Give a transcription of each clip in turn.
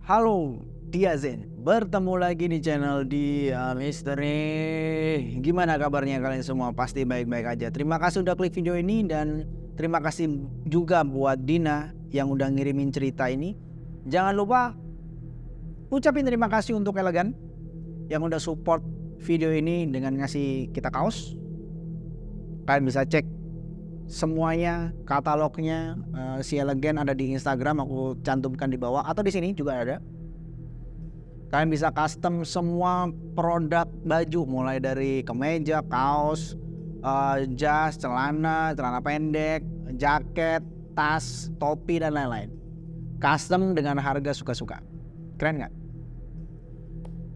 Halo, Diazen. Bertemu lagi di channel Dia Misteri. Gimana kabarnya kalian semua? Pasti baik-baik aja. Terima kasih udah klik video ini dan terima kasih juga buat Dina yang udah ngirimin cerita ini. Jangan lupa ucapin terima kasih untuk Elegan yang udah support video ini dengan ngasih kita kaos. Kalian bisa cek semuanya, katalognya si Elegan ada di Instagram, aku cantumkan di bawah atau di sini juga ada. Kalian bisa custom semua produk baju mulai dari kemeja, kaos, jas, celana pendek, jaket, tas, topi dan lain-lain. Custom dengan harga suka-suka. Keren nggak?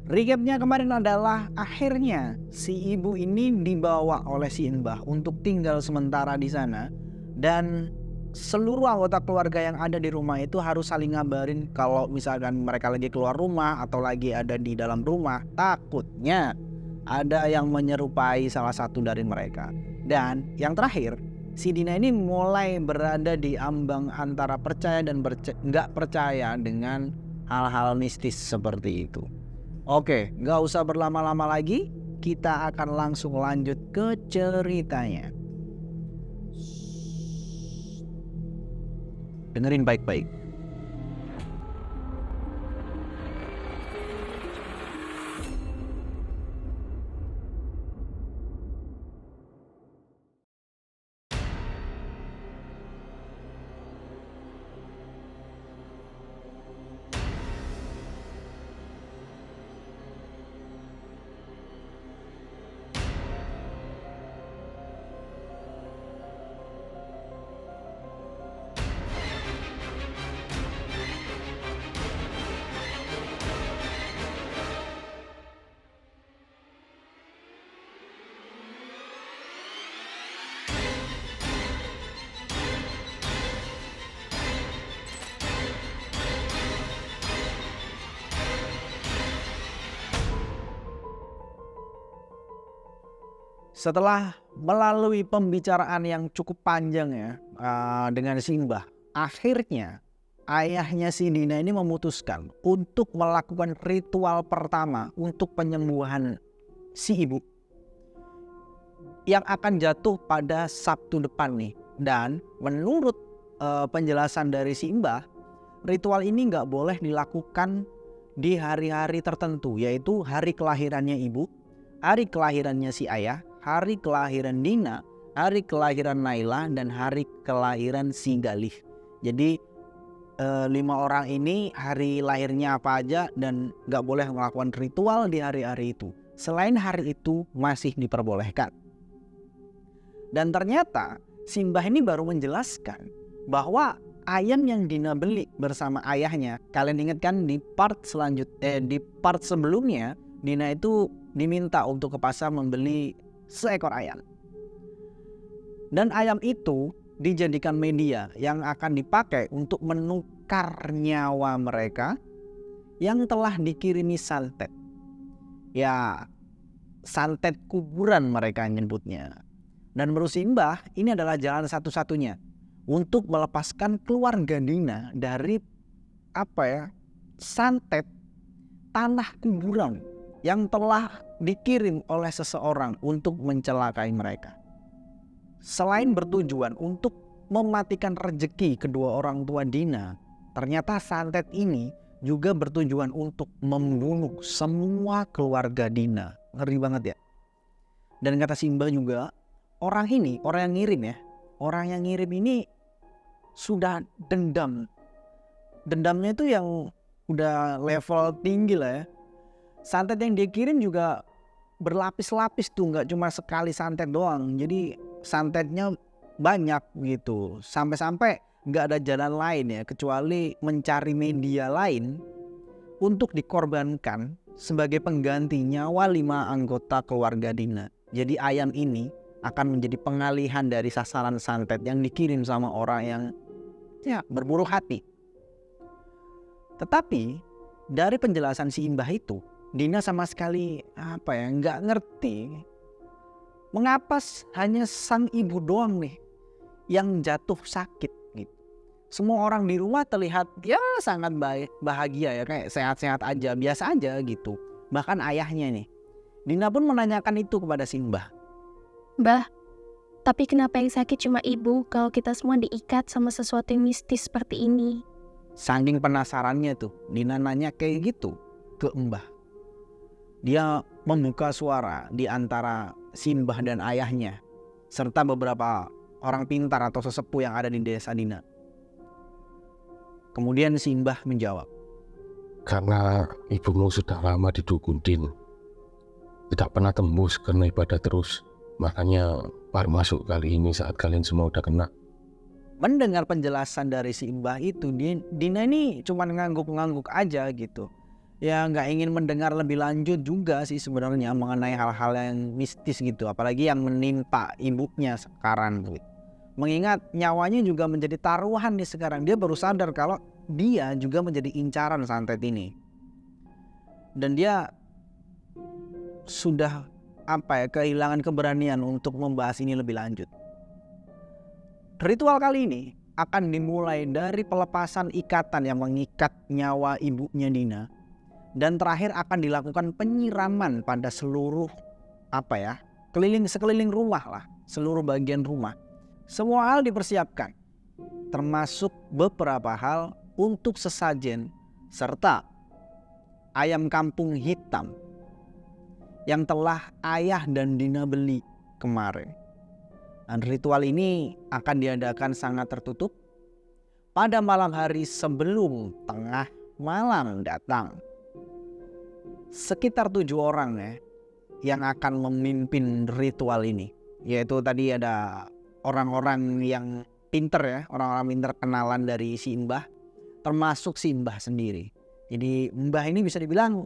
Recapnya kemarin adalah akhirnya si ibu ini dibawa oleh si Mbah untuk tinggal sementara di sana, dan seluruh anggota keluarga yang ada di rumah itu harus saling ngabarin kalau misalkan mereka lagi keluar rumah atau lagi ada di dalam rumah, takutnya ada yang menyerupai salah satu dari mereka. Dan yang terakhir, si Dina ini mulai berada di ambang antara percaya dan nggak percaya dengan hal-hal mistis seperti itu. Oke, nggak usah berlama-lama lagi, kita akan langsung lanjut ke ceritanya. Dengerin baik-baik. Setelah melalui pembicaraan yang cukup panjang ya dengan si Mbah, akhirnya ayahnya si Dina ini memutuskan untuk melakukan ritual pertama untuk penyembuhan si ibu yang akan jatuh pada Sabtu depan nih. Dan menurut penjelasan dari si Mbah, ritual ini nggak boleh dilakukan di hari-hari tertentu, yaitu hari kelahirannya ibu, hari kelahirannya si ayah, hari kelahiran Dina, hari kelahiran Naila, dan hari kelahiran si Galih. Jadi 5 orang ini hari lahirnya apa aja dan gak boleh melakukan ritual di hari-hari itu. Selain hari itu masih diperbolehkan. Dan ternyata Simbah ini baru menjelaskan bahwa ayam yang Dina beli bersama ayahnya, kalian ingat kan di part sebelumnya Dina itu diminta untuk ke pasar membeli seekor ayam. Dan ayam itu dijadikan media yang akan dipakai untuk menukar nyawa mereka yang telah dikirimi santet. Ya, santet kuburan mereka nyebutnya. Dan menurut Simbah ini adalah jalan satu-satunya untuk melepaskan keluarga Dina dari santet tanah kuburan yang telah dikirim oleh seseorang untuk mencelakai mereka. Selain bertujuan untuk mematikan rezeki kedua orang tua Dina, ternyata santet ini juga bertujuan untuk membunuh semua keluarga Dina. Ngeri banget ya. Dan kata Simbah juga, orang yang ngirim ini sudah dendam. Dendamnya itu yang udah level tinggi lah ya. Santet yang dikirim juga berlapis-lapis tuh, nggak cuma sekali santet doang. Jadi santetnya banyak gitu. Sampai-sampai nggak ada jalan lain ya kecuali mencari media lain untuk dikorbankan sebagai pengganti nyawa 5 anggota keluarga Dina. Jadi ayam ini akan menjadi pengalihan dari sasaran santet yang dikirim sama orang yang berburuk hati. Tetapi dari penjelasan si Mbah itu, Dina sama sekali nggak ngerti mengapa hanya sang ibu doang nih yang jatuh sakit gitu. Semua orang di rumah terlihat ya sangat bahagia ya, kayak sehat-sehat aja, biasa aja gitu. Bahkan ayahnya nih, Dina pun menanyakan itu kepada si Mbah. Mbah, tapi kenapa yang sakit cuma ibu kalau kita semua diikat sama sesuatu yang mistis seperti ini? Saking penasarannya tuh, Dina nanya kayak gitu ke Mbah. Dia membuka suara di antara si Mbah dan ayahnya, serta beberapa orang pintar atau sesepuh yang ada di desa Dina. Kemudian si Mbah menjawab, karena ibumu sudah lama di dukun Din, tidak pernah tembus karena ibadah terus, makanya baru masuk kali ini saat kalian semua udah kena. Mendengar penjelasan dari si Mbah itu, Dina ini cuma ngangguk-ngangguk aja gitu. Ya nggak ingin mendengar lebih lanjut juga sih sebenarnya mengenai hal-hal yang mistis gitu, apalagi yang menimpa ibunya sekarang gitu. Mengingat nyawanya juga menjadi taruhan nih sekarang. Dia baru sadar kalau dia juga menjadi incaran santet ini. Dan dia sudah kehilangan keberanian untuk membahas ini lebih lanjut. Ritual kali ini akan dimulai dari pelepasan ikatan yang mengikat nyawa ibunya Dina. Dan terakhir akan dilakukan penyiraman pada seluruh sekeliling rumah lah, seluruh bagian rumah. Semua hal dipersiapkan, termasuk beberapa hal untuk sesajen serta ayam kampung hitam yang telah ayah dan Dina beli kemarin. Dan ritual ini akan diadakan sangat tertutup pada malam hari sebelum tengah malam datang. Sekitar 7 orang ya yang akan memimpin ritual ini, yaitu tadi ada orang-orang yang pinter ya, orang-orang pinter kenalan dari si Mbah, termasuk si Mbah sendiri. Jadi Mbah ini bisa dibilang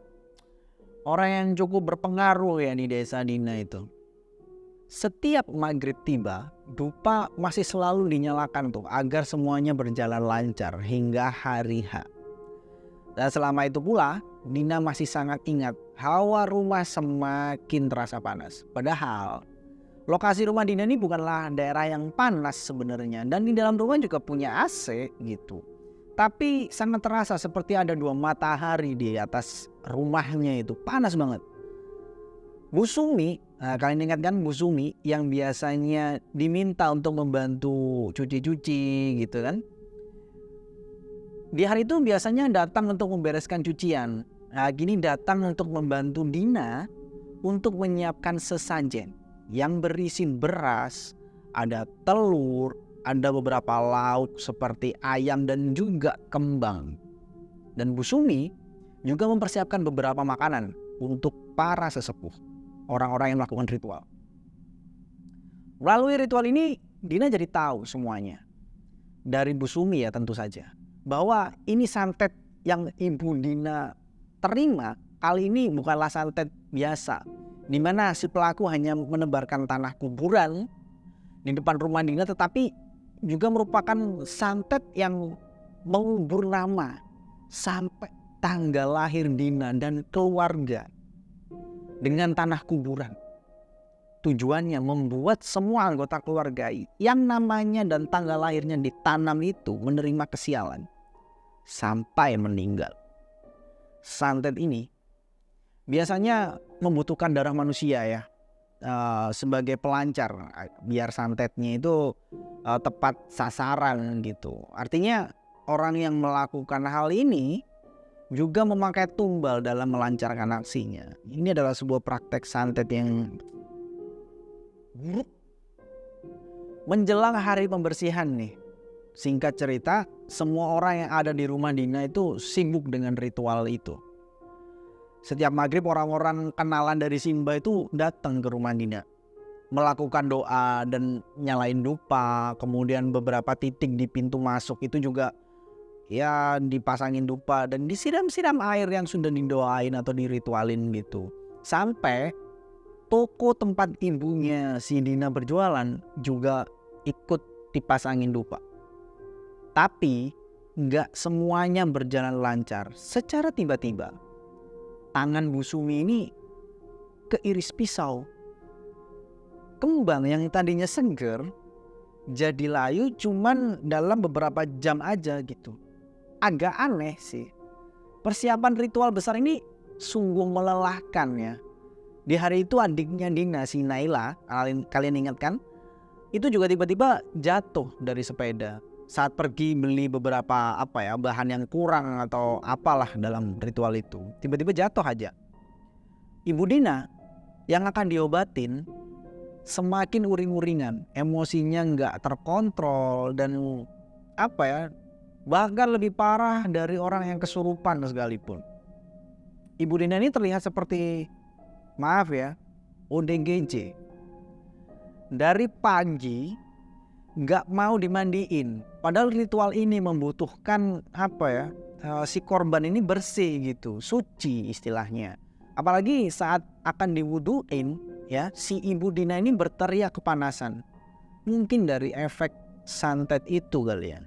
orang yang cukup berpengaruh ya di desa Dina itu. Setiap maghrib tiba, dupa masih selalu dinyalakan tuh agar semuanya berjalan lancar hingga hari H. Dan selama itu pula, Dina masih sangat ingat hawa rumah semakin terasa panas. Padahal lokasi rumah Dina ini bukanlah daerah yang panas sebenarnya, dan di dalam rumah juga punya AC gitu. Tapi sangat terasa seperti ada 2 matahari di atas rumahnya itu, panas banget. Bu Sumi, kalian ingat kan Bu Sumi yang biasanya diminta untuk membantu cuci-cuci gitu kan? Di hari itu biasanya datang untuk membereskan cucian. Nah, gini datang untuk membantu Dina untuk menyiapkan sesajen yang berisi beras, ada telur, ada beberapa lauk seperti ayam dan juga kembang. Dan Bu Sumi juga mempersiapkan beberapa makanan untuk para sesepuh, orang-orang yang melakukan ritual. Melalui ritual ini, Dina jadi tahu semuanya. Dari Bu Sumi ya tentu saja, bahwa ini santet yang Ibu Dina terima kali ini bukanlah santet biasa, di mana si pelaku hanya menebarkan tanah kuburan di depan rumah Dina, tetapi juga merupakan santet yang mengubur nama sampai tanggal lahir Dina dan keluarga dengan tanah kuburan. Tujuannya membuat semua anggota keluarga yang namanya dan tanggal lahirnya ditanam itu menerima kesialan sampai meninggal. Santet ini biasanya membutuhkan darah manusia ya, sebagai pelancar biar santetnya itu tepat sasaran gitu. Artinya orang yang melakukan hal ini juga memakai tumbal dalam melancarkan aksinya. Ini adalah sebuah praktek santet yang buruk. Menjelang hari pembersihan nih, singkat cerita, semua orang yang ada di rumah Dina itu sibuk dengan ritual itu. Setiap maghrib orang-orang kenalan dari Simba itu datang ke rumah Dina, melakukan doa dan nyalain dupa. Kemudian beberapa titik di pintu masuk itu juga ya dipasangin dupa dan disiram-siram air yang sudah didoain atau diritualin gitu. Sampai toko tempat ibunya si Dina berjualan juga ikut dipasangin dupa. Tapi gak semuanya berjalan lancar. Secara tiba-tiba tangan Bu Sumi ini keiris pisau. Kembang yang tadinya seger jadi layu cuman dalam beberapa jam aja gitu. Agak aneh sih. Persiapan ritual besar ini sungguh melelahkan ya. Di hari itu adiknya Dina, si Naila, kalian ingat kan? Itu juga tiba-tiba jatuh dari sepeda saat pergi beli beberapa bahan yang kurang atau apalah dalam ritual itu. Tiba-tiba jatuh aja. Ibu Dina yang akan diobatin semakin uring-uringan, emosinya nggak terkontrol dan bahkan lebih parah dari orang yang kesurupan sekalipun. Ibu Dina ini terlihat seperti ODGJ. Dari pagi nggak mau dimandiin. Padahal ritual ini membutuhkan si korban ini bersih gitu, suci istilahnya. Apalagi saat akan diwuduin ya, si Ibu Dina ini berteriak kepanasan. Mungkin dari efek santet itu kali ya.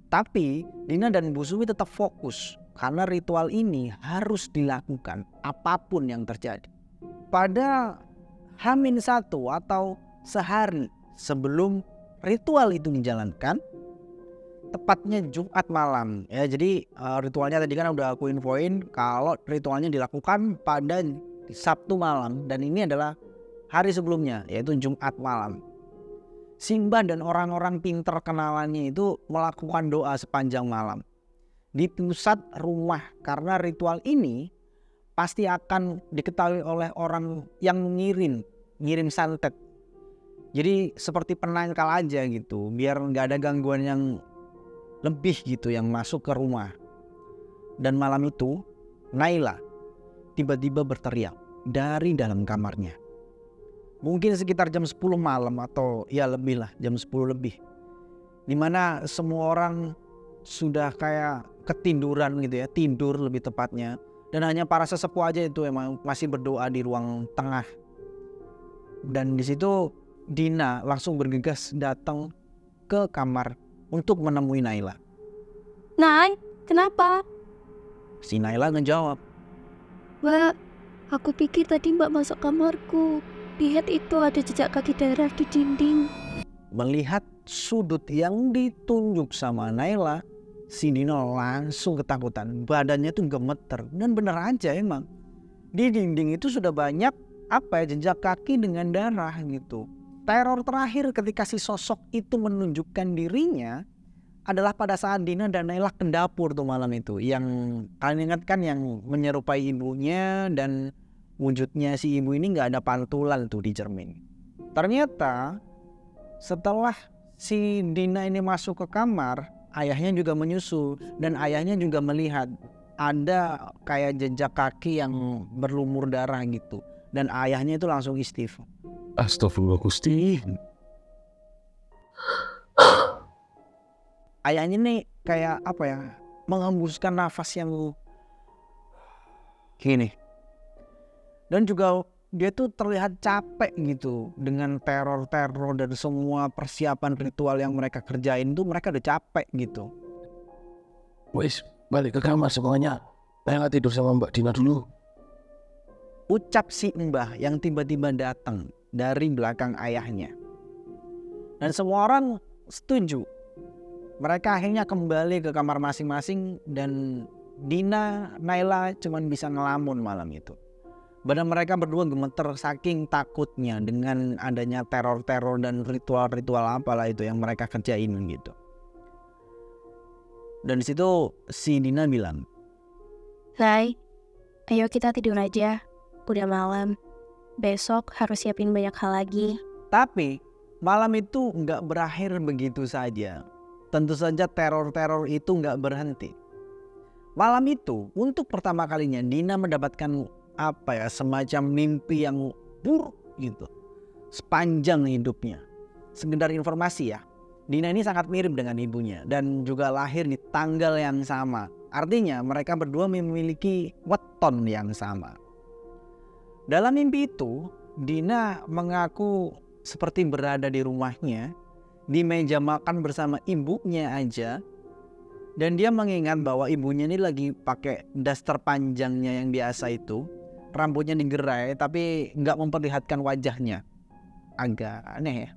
Tapi Dina dan Bu Suwi tetap fokus karena ritual ini harus dilakukan apapun yang terjadi. Pada H-1 atau sehari sebelum ritual itu dijalankan, tepatnya Jumat malam ya. Jadi ritualnya tadi kan udah aku infoin kalau ritualnya dilakukan pada Sabtu malam dan ini adalah hari sebelumnya, yaitu Jumat malam. Simba dan orang-orang pinter kenalannya itu melakukan doa sepanjang malam di pusat rumah karena ritual ini pasti akan diketahui oleh orang yang ngirim santet. Jadi seperti penangkal aja gitu, biar nggak ada gangguan yang lebih gitu yang masuk ke rumah. Dan malam itu Naila tiba-tiba berteriak dari dalam kamarnya. Mungkin sekitar jam 10 malam atau ya lebih lah, jam 10 lebih. Dimana semua orang sudah kayak ketinduran gitu ya, tidur lebih tepatnya. Dan hanya para sesepuh aja itu emang masih berdoa di ruang tengah. Dan di situ Dina langsung bergegas datang ke kamar untuk menemui Naila. Nay, kenapa? Si Naila ngejawab, Mbak, aku pikir tadi Mbak masuk kamarku. Lihat itu ada jejak kaki darah di dinding. Melihat sudut yang ditunjuk sama Naila, si Dina langsung ketakutan. Badannya tuh gemeter. Dan bener aja emang, di dinding itu sudah banyak jejak kaki dengan darah gitu. Teror terakhir ketika si sosok itu menunjukkan dirinya adalah pada saat Dina dan Naila ke dapur tuh malam itu. Yang kalian ingat kan, yang menyerupai ibunya dan wujudnya si ibu ini gak ada pantulan tuh di cermin. Ternyata setelah si Dina ini masuk ke kamar, ayahnya juga menyusul dan ayahnya juga melihat ada kayak jejak kaki yang berlumur darah gitu. Dan ayahnya itu langsung istighfar. Astagfirullah Gusti. Ayahnya nih kayak menghembuskan nafas yang gini. Dan juga dia tuh terlihat capek gitu dengan teror-teror dan semua persiapan ritual yang mereka kerjain tuh, mereka udah capek gitu. Wes, balik ke kamar semuanya. Saya nggak tidur sama Mbak Dina dulu. Ucap si Mbah yang tiba-tiba datang dari belakang ayahnya. Dan semua orang setuju. Mereka akhirnya kembali ke kamar masing-masing dan Dina, Naila cuman bisa ngelamun malam itu. Badan mereka berdua gemeter saking takutnya dengan adanya teror-teror dan ritual-ritual apalah itu yang mereka kerjain gitu. Dan di situ si Dina bilang, Nay, ayo kita tidur aja. Udah malam. Besok harus siapin banyak hal lagi. tapi malam itu nggak berakhir begitu saja. Tentu saja teror-teror itu nggak berhenti. Malam itu untuk pertama kalinya Dina mendapatkan semacam mimpi yang buruk gitu sepanjang hidupnya. Sekedar informasi ya, Dina ini sangat mirip dengan ibunya dan juga lahir di tanggal yang sama. Artinya mereka berdua memiliki weton yang sama. Dalam mimpi itu, Dina mengaku seperti berada di rumahnya, di meja makan bersama ibunya aja. Dan dia mengingat bahwa ibunya ini lagi pakai daster panjangnya yang biasa itu. Rambutnya digerai tapi nggak memperlihatkan wajahnya. Agak aneh ya.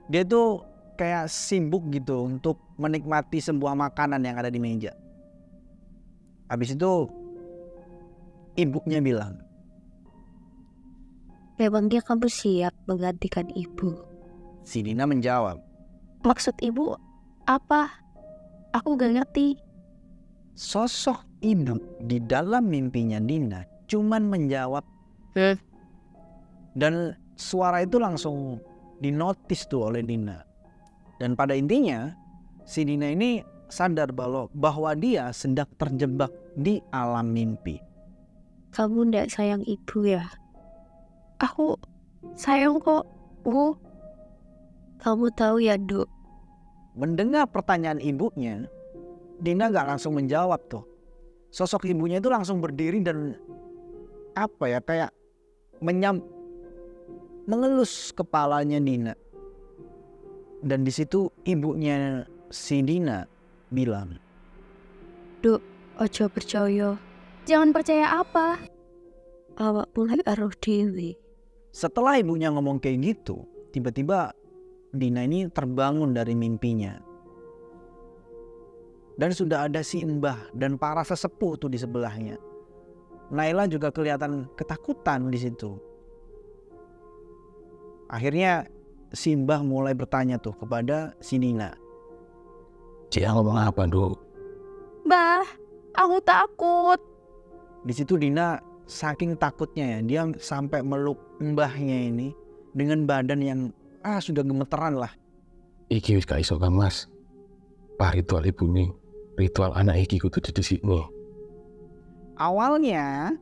Dia tuh kayak sibuk gitu untuk menikmati sebuah makanan yang ada di meja. Habis itu ibunya bilang, Memangnya kamu siap menggantikan ibu? si Dina menjawab, Maksud ibu apa? Aku gak ngerti. sosok ibu di dalam mimpinya Dina cuman menjawab, dan suara itu langsung dinotis tuh oleh Dina. Dan pada intinya si Dina ini sadar bahwa dia sedang terjebak di alam mimpi. Kamu ndak sayang ibu ya? Aku sayang kok, Bu. Kamu tahu ya, Duk? Mendengar pertanyaan ibunya, Dina gak langsung menjawab tuh. Sosok ibunya itu langsung berdiri dan kayak mengelus kepalanya Dina. Dan di situ ibunya si Dina bilang, Duk, ojo percaya. Jangan percaya apa? Awak mulai aruh dewi. setelah ibunya ngomong kayak gitu, tiba-tiba Dina ini terbangun dari mimpinya. Dan sudah ada si Mbah dan para sesepuh tuh di sebelahnya. Naila juga kelihatan ketakutan di situ. Akhirnya si Mbah mulai bertanya tuh kepada si Dina. Dia ngomong apa, Duk? Bah, aku takut. Di situ Dina saking takutnya ya, dia sampai meluk mbahnya ini dengan badan yang sudah gemeteran lah. Iki wis gak iso kan, Mas. Pak ritual ibu nih, ritual anak iki kudu di sini. Awalnya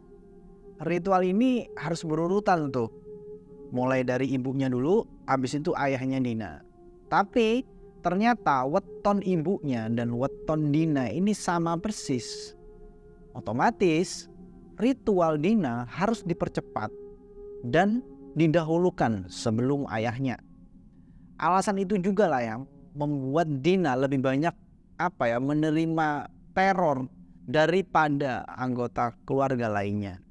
ritual ini harus berurutan tuh. Mulai dari ibunya dulu, habis itu ayahnya Dina. Tapi ternyata weton ibunya dan weton Dina ini sama persis. Otomatis ritual Dina harus dipercepat dan didahulukan sebelum ayahnya. Alasan itu juga lah yang membuat Dina lebih banyak menerima teror daripada anggota keluarga lainnya.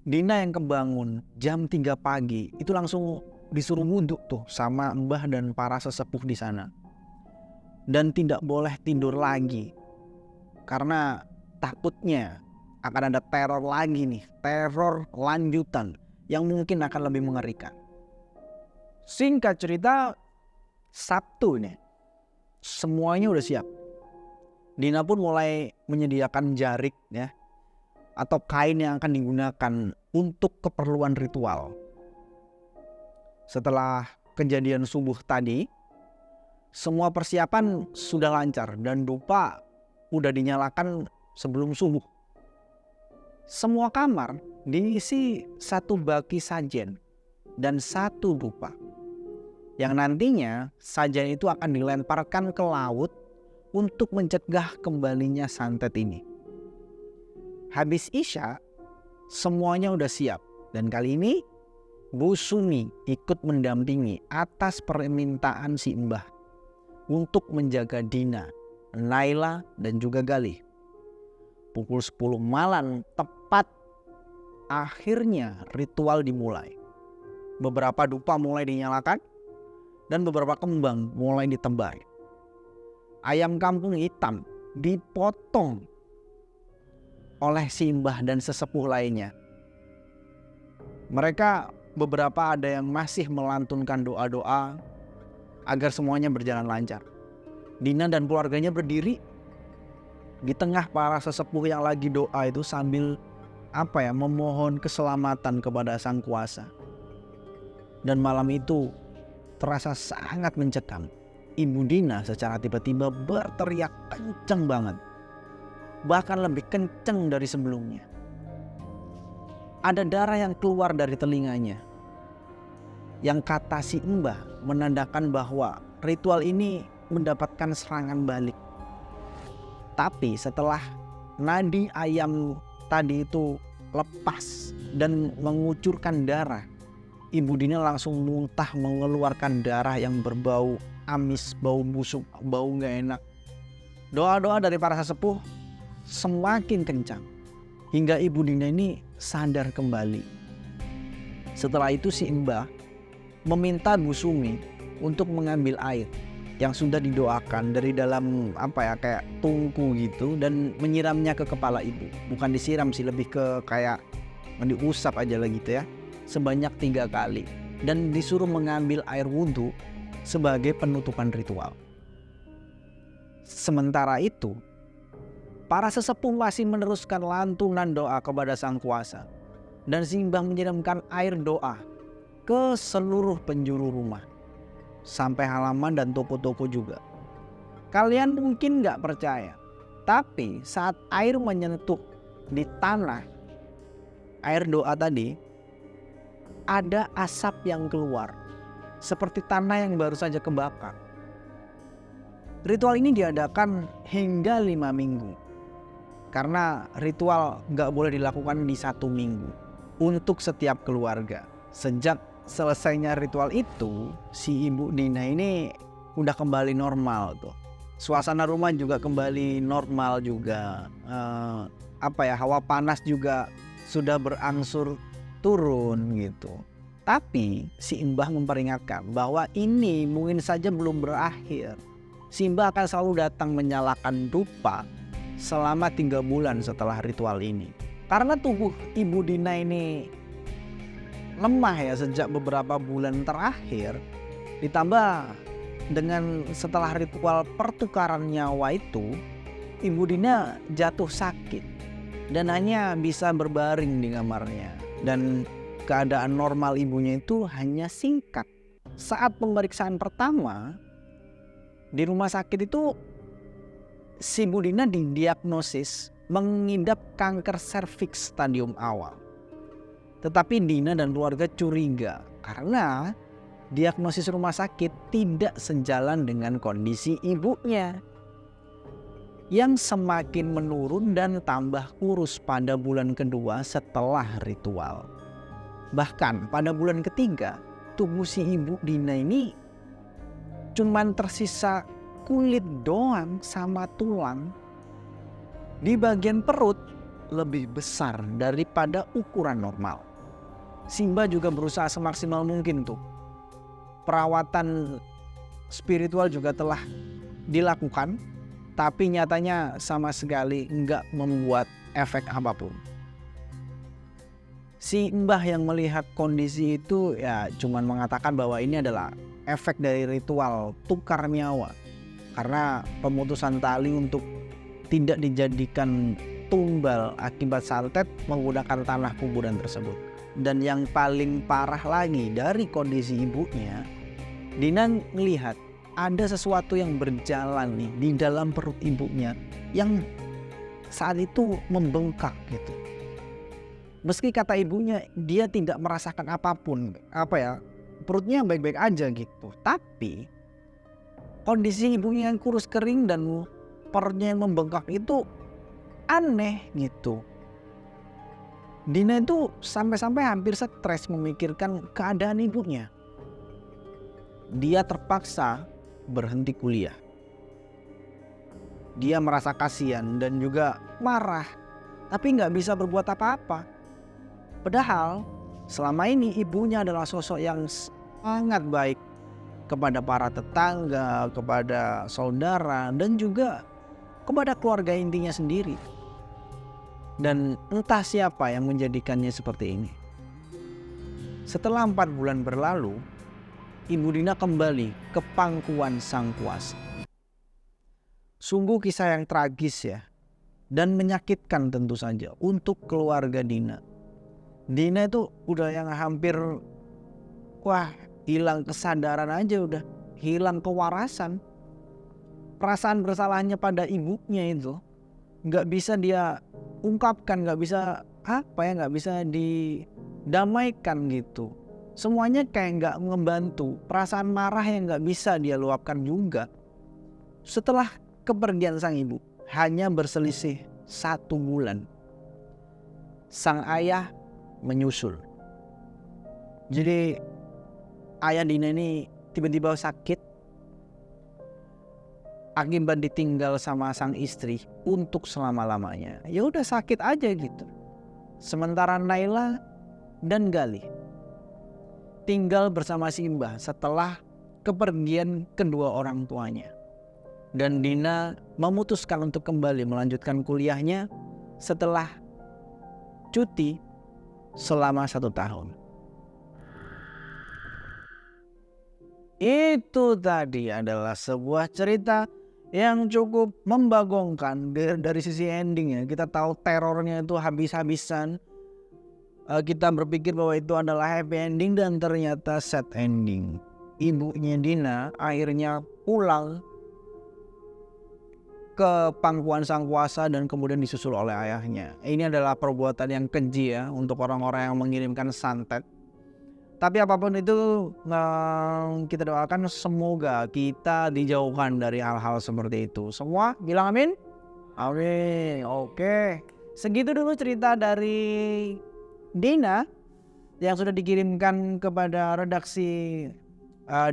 Dina yang kebangun jam 3 pagi itu langsung disuruh wudhu tuh sama mbah dan para sesepuh di sana. Dan tidak boleh tidur lagi karena takutnya akan ada teror lagi nih, teror lanjutan yang mungkin akan lebih mengerikan. Singkat cerita, Sabtu nih, semuanya udah siap. Dina pun mulai menyediakan jarik ya, atau kain yang akan digunakan untuk keperluan ritual. Setelah kejadian subuh tadi, semua persiapan sudah lancar dan dupa udah dinyalakan sebelum subuh. Semua kamar diisi satu baki sajen dan satu dupa. Yang nantinya sajen itu akan dilemparkan ke laut untuk mencegah kembalinya santet ini. Habis Isya, semuanya udah siap. Dan kali ini Bu Sumi ikut mendampingi atas permintaan si Mbah untuk menjaga Dina, Naila, dan juga Galih. Pukul 10 malam tepat akhirnya ritual dimulai. Beberapa dupa mulai dinyalakan dan beberapa kembang mulai ditebar. Ayam kampung hitam dipotong oleh si Mbah dan sesepuh lainnya. Mereka beberapa ada yang masih melantunkan doa-doa agar semuanya berjalan lancar. Dina dan keluarganya berdiri di tengah para sesepuh yang lagi doa itu sambil memohon keselamatan kepada Sang Kuasa. Dan malam itu terasa sangat mencekam. Ibu Dina secara tiba-tiba berteriak kenceng banget. Bahkan lebih kenceng dari sebelumnya. Ada darah yang keluar dari telinganya. Yang kata si Mbah menandakan bahwa ritual ini mendapatkan serangan balik. Tapi setelah nadi ayam tadi itu lepas dan mengucurkan darah, Ibu Dina langsung muntah mengeluarkan darah yang berbau amis, bau busuk, bau gak enak. Doa-doa dari para sesepuh semakin kencang hingga Ibu Dina ini sadar kembali. Setelah itu si Mbah meminta Bu Sumi untuk mengambil air yang sudah didoakan dari dalam kayak tungku gitu dan menyiramnya ke kepala ibu. Bukan disiram sih, lebih ke kayak diusap aja lah gitu ya, sebanyak 3 kali, dan disuruh mengambil air wudhu sebagai penutupan ritual. Sementara itu, para sesepuh masih meneruskan lantunan doa kepada Sang Kuasa, dan Simbah menyiramkan air doa ke seluruh penjuru rumah, sampai halaman dan toko-toko juga. Kalian mungkin gak percaya, tapi saat air menyentuh di tanah, air doa tadi, ada asap yang keluar, seperti tanah yang baru saja kebakar. Ritual ini diadakan hingga 5 minggu. Karena ritual gak boleh dilakukan di 1 minggu untuk setiap keluarga. Sejak selesainya ritual itu, si Ibu Dina ini udah kembali normal tuh. Suasana rumah juga kembali normal juga. Hawa panas juga sudah berangsur turun gitu. Tapi si Mbah memperingatkan bahwa ini mungkin saja belum berakhir. Si Mbah akan selalu datang menyalakan dupa selama 3 bulan setelah ritual ini. Karena tubuh Ibu Dina ini lemah ya sejak beberapa bulan terakhir, ditambah dengan setelah ritual pertukaran nyawa itu, Ibu Dina jatuh sakit dan hanya bisa berbaring di kamarnya, dan keadaan normal ibunya itu hanya singkat. Saat pemeriksaan pertama di rumah sakit itu, si Ibu Dina didiagnosis mengidap kanker serviks stadium awal. Tetapi Dina dan keluarga curiga karena diagnosis rumah sakit tidak sejalan dengan kondisi ibunya yang semakin menurun dan tambah kurus pada bulan kedua setelah ritual. Bahkan pada bulan ketiga, tubuh si Ibu Dina ini cuman tersisa kulit doang sama tulang. Di bagian perut lebih besar daripada ukuran normal. Simbah juga berusaha semaksimal mungkin tuh. Perawatan spiritual juga telah dilakukan, tapi nyatanya sama sekali enggak membuat efek apapun. Si Mbah yang melihat kondisi itu ya cuman mengatakan bahwa ini adalah efek dari ritual tukar nyawa. Karena pemutusan tali untuk tidak dijadikan tumbal akibat santet menggunakan tanah kuburan tersebut. Dan yang paling parah lagi dari kondisi ibunya, Dina melihat ada sesuatu yang berjalan nih di dalam perut ibunya yang saat itu membengkak gitu. Meski kata ibunya dia tidak merasakan apapun, perutnya baik-baik aja gitu. Tapi kondisi ibunya yang kurus kering dan perutnya yang membengkak itu aneh gitu. Dina itu sampai-sampai hampir stres memikirkan keadaan ibunya. Dia terpaksa berhenti kuliah. Dia merasa kasihan dan juga marah, tapi gak bisa berbuat apa-apa. Padahal selama ini ibunya adalah sosok yang sangat baik kepada para tetangga, kepada saudara, dan juga kepada keluarga intinya sendiri. Dan entah siapa yang menjadikannya seperti ini. Setelah 4 bulan berlalu, Ibu Dina kembali ke pangkuan Sang Kuasa. Sungguh kisah yang tragis ya, dan menyakitkan tentu saja untuk keluarga Dina. Dina itu udah yang hampir hilang kesadaran aja, udah hilang kewarasan. Perasaan bersalahnya pada ibunya itu gak bisa dia ungkapkan, gak bisa gak bisa didamaikan gitu. Semuanya kayak gak ngebantu. Perasaan marah yang gak bisa dia luapkan juga. Setelah kepergian sang ibu hanya berselisih 1 bulan, sang ayah menyusul. Jadi ayah Dina ini tiba-tiba sakit akibat ditinggal sama sang istri untuk selama-lamanya. Ya udah sakit aja gitu. Sementara Naila dan Galih tinggal bersama si Mbah setelah kepergian kedua orang tuanya. Dan Dina memutuskan untuk kembali melanjutkan kuliahnya setelah cuti selama 1 tahun. Itu tadi adalah sebuah cerita yang cukup membagongkan dari sisi ending ya. Kita tahu terornya itu habis-habisan. Kita berpikir bahwa itu adalah happy ending dan ternyata sad ending. Ibunya Dina akhirnya pulang ke pangkuan sang kuasa dan kemudian disusul oleh ayahnya. Ini adalah perbuatan yang keji ya untuk orang-orang yang mengirimkan santet. Tapi apapun itu, kita doakan semoga kita dijauhkan dari hal-hal seperti itu. Semua bilang amin? Amin. Oke. Segitu dulu cerita dari Dina yang sudah dikirimkan kepada redaksi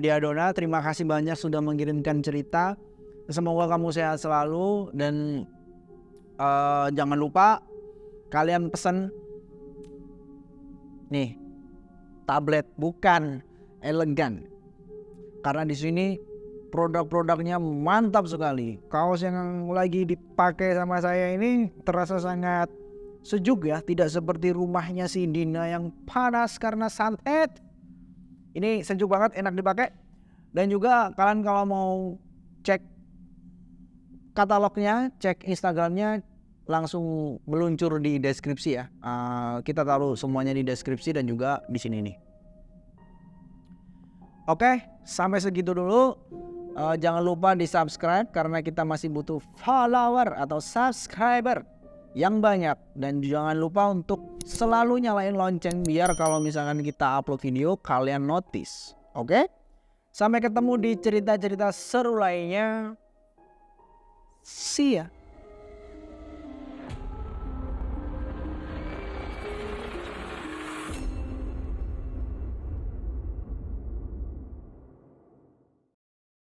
Diadona. Terima kasih banyak sudah mengirimkan cerita. Semoga kamu sehat selalu dan jangan lupa kalian pesen nih tablet, bukan elegan, karena di sini produk-produknya mantap sekali. Kaos yang lagi dipakai sama saya ini terasa sangat sejuk ya, tidak seperti rumahnya si Dina yang panas karena santet. Ini sejuk banget, enak dipakai. Dan juga kalian kalau mau cek katalognya, cek Instagramnya, langsung meluncur di deskripsi ya. Kita taruh semuanya di deskripsi dan juga di sini nih. Oke, sampai segitu dulu. Jangan lupa di subscribe karena kita masih butuh follower atau subscriber yang banyak. Dan jangan lupa untuk selalu nyalain lonceng biar kalau misalkan kita upload video kalian notice. Oke? Sampai ketemu di cerita-cerita seru lainnya. See ya.